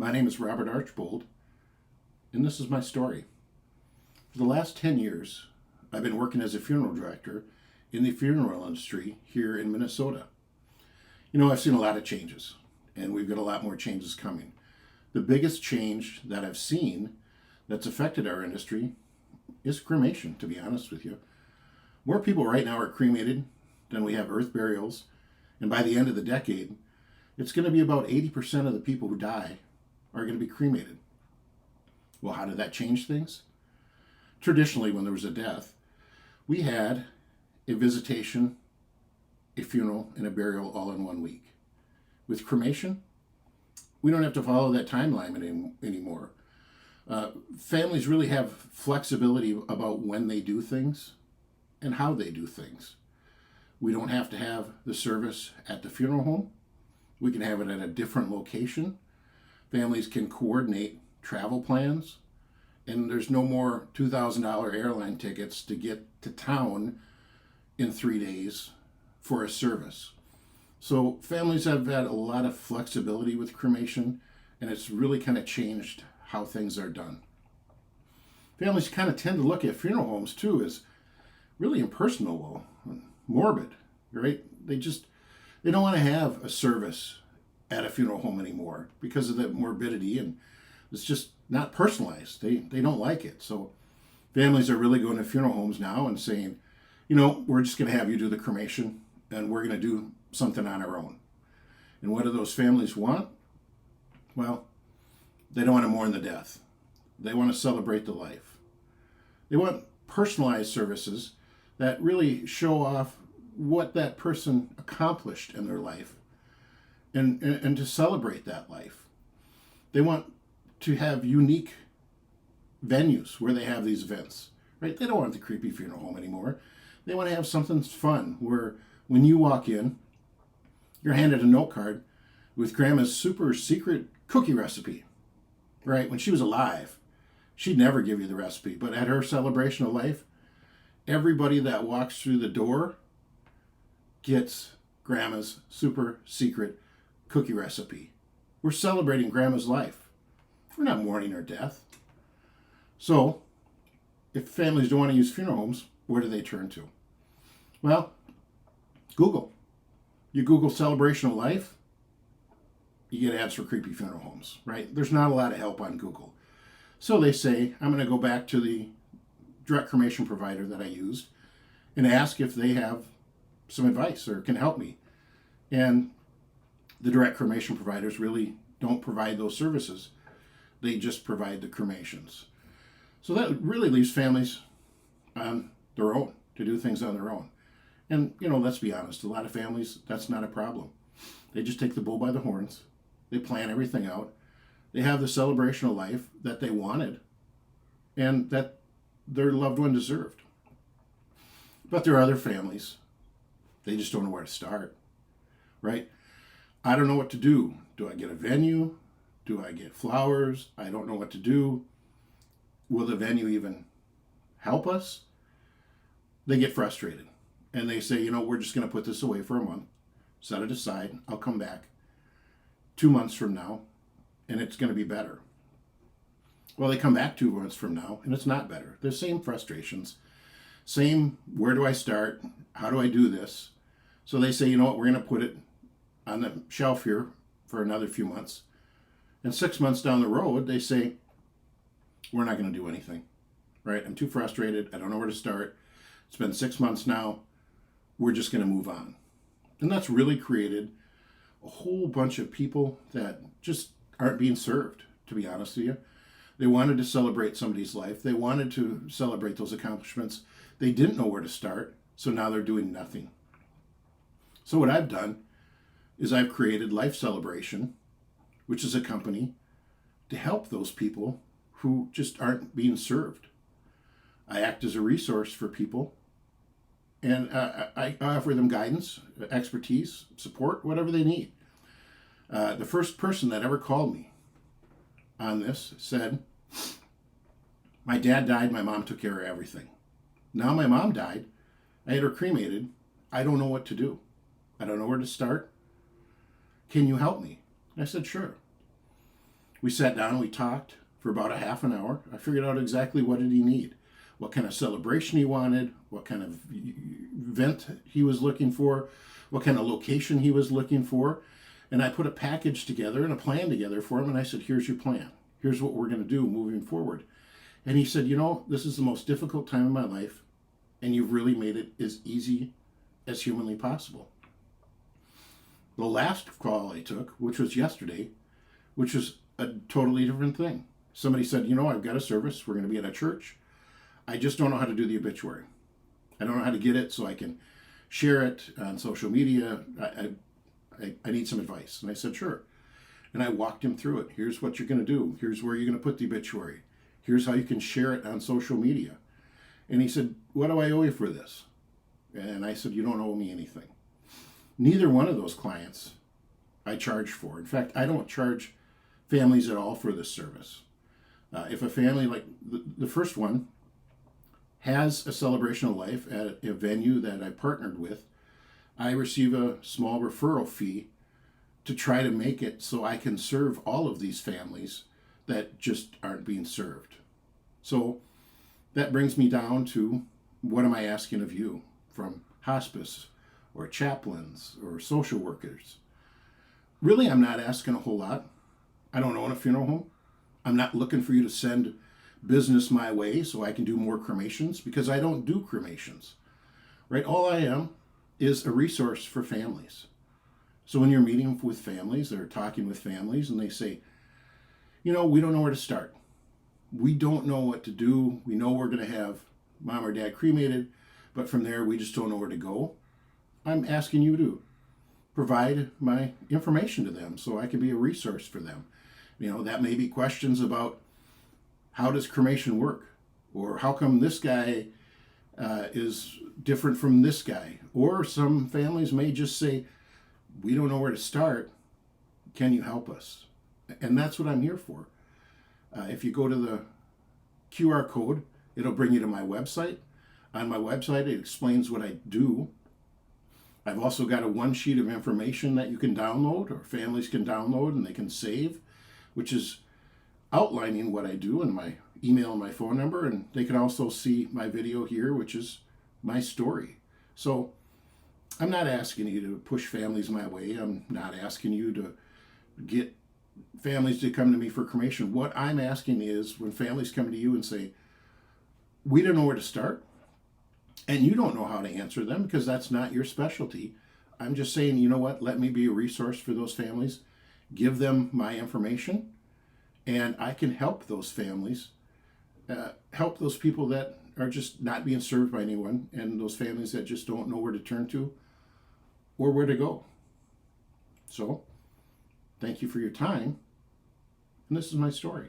My name is Robert Archbold, and this is my story. For the last 10 years, I've been working as a funeral director in the funeral industry here in Minnesota. I've seen a lot of changes, and we've got a lot more changes coming. The biggest change that I've seen that's affected our industry is cremation, to be honest with you. More people right now are cremated than we have earth burials, and by the end of the decade, it's going to be about 80% of the people who die are going to be cremated. Well, how did that change things? Traditionally, when there was a death, we had a visitation, a funeral, and a burial all in 1 week. With cremation, we don't have to follow that timeline anymore. Families really have flexibility about when they do things and how they do things. We don't have to have the service at the funeral home. We can have it at a different location. Families can coordinate travel plans, and there's no more $2,000 airline tickets to get to town in 3 days for a service. So families have had a lot of flexibility with cremation, and it's really kind of changed how things are done. Families kind of tend to look at funeral homes too as really impersonal, morbid, right? They don't want to have a service at a funeral home anymore because of the morbidity, and it's just not personalized. They don't like it. So families are really going to funeral homes now and saying, we're just going to have you do the cremation, and we're going to do something on our own. And what do those families want? Well, they don't want to mourn the death. They want to celebrate the life. They want personalized services that really show off what that person accomplished in their life and to celebrate that life. They want to have unique venues where they have these events, right? They don't want the creepy funeral home anymore. They want to have something fun where when you walk in, you're handed a note card with Grandma's super secret cookie recipe, right? When she was alive, she'd never give you the recipe, but at her celebration of life, everybody that walks through the door gets Grandma's super secret cookie recipe. We're celebrating Grandma's life. We're not mourning her death. So, if families don't want to use funeral homes, where do they turn to? Well, Google. You Google celebration of life, you get ads for creepy funeral homes, right? There's not a lot of help on Google. So they say, I'm going to go back to the direct cremation provider that I used and ask if they have some advice or can help me. And the direct cremation providers really don't provide those services. They just provide the cremations. So that really leaves families on their own to do things on their own. And, let's be honest, a lot of families, that's not a problem. They just take the bull by the horns. They plan everything out. They have the celebration of life that they wanted and that their loved one deserved. But there are other families, they just don't know where to start, right? I don't know what to do. Do I get a venue? Do I get flowers? I don't know what to do. Will the venue even help us? They get frustrated and they say, we're just going to put this away for a month, set it aside. I'll come back 2 months from now and it's going to be better. Well, they come back 2 months from now and it's not better. The same frustrations, same, where do I start? How do I do this? So they say, we're going to put it on the shelf here for another few months. And 6 months down the road, they say, we're not going to do anything, right? I'm too frustrated. I don't know where to start. It's been 6 months now. We're just going to move on. And that's really created a whole bunch of people that just aren't being served, to be honest with you. They wanted to celebrate somebody's life. They wanted to celebrate those accomplishments. They didn't know where to start, so now they're doing nothing. So what I've done is I've created Life Celebration, which is a company to help those people who just aren't being served. I act as a resource for people, and I offer them guidance, expertise, support, whatever they need. The first person that ever called me on this said, my dad died, my mom took care of everything. Now my mom died, I had her cremated, I don't know what to do. I don't know where to start. Can you help me? And I said, sure. We sat down and we talked for about a half an hour. I figured out exactly what did he need, what kind of celebration he wanted, what kind of event he was looking for, what kind of location he was looking for. And I put a package together and a plan together for him. And I said, here's your plan. Here's what we're going to do moving forward. And he said, this is the most difficult time of my life. And you've really made it as easy as humanly possible. The last call I took, which was yesterday, which was a totally different thing. Somebody said, I've got a service. We're going to be at a church. I just don't know how to do the obituary. I don't know how to get it so I can share it on social media. I need some advice. And I said, sure. And I walked him through it. Here's what you're going to do. Here's where you're going to put the obituary. Here's how you can share it on social media. And he said, what do I owe you for this? And I said, you don't owe me anything. Neither one of those clients I charge for. In fact, I don't charge families at all for this service. If a family, like the first one, has a celebration of life at a venue that I partnered with, I receive a small referral fee to try to make it so I can serve all of these families that just aren't being served. So that brings me down to, what am I asking of you from hospice or chaplains or social workers? Really, I'm not asking a whole lot. I don't own a funeral home. I'm not looking for you to send business my way so I can do more cremations, because I don't do cremations, right? All I am is a resource for families. So when you're meeting with families or talking with families and they say, we don't know where to start. We don't know what to do. We know we're going to have mom or dad cremated, but from there we just don't know where to go. I'm asking you to provide my information to them so I can be a resource for them. That may be questions about, how does cremation work? Or how come this guy is different from this guy? Or some families may just say, we don't know where to start. Can you help us? And that's what I'm here for. If you go to the QR code, it'll bring you to my website. On my website, it explains what I do. I've also got a one sheet of information that you can download, or families can download and they can save, which is outlining what I do, and my email and my phone number. And they can also see my video here, which is my story. So I'm not asking you to push families my way. I'm not asking you to get families to come to me for cremation. What I'm asking is, when families come to you and say, we don't know where to start, and you don't know how to answer them because that's not your specialty, I'm just saying, let me be a resource for those families, give them my information, and I can help those families, help those people that are just not being served by anyone, and those families that just don't know where to turn to or where to go. So, thank you for your time, and this is my story.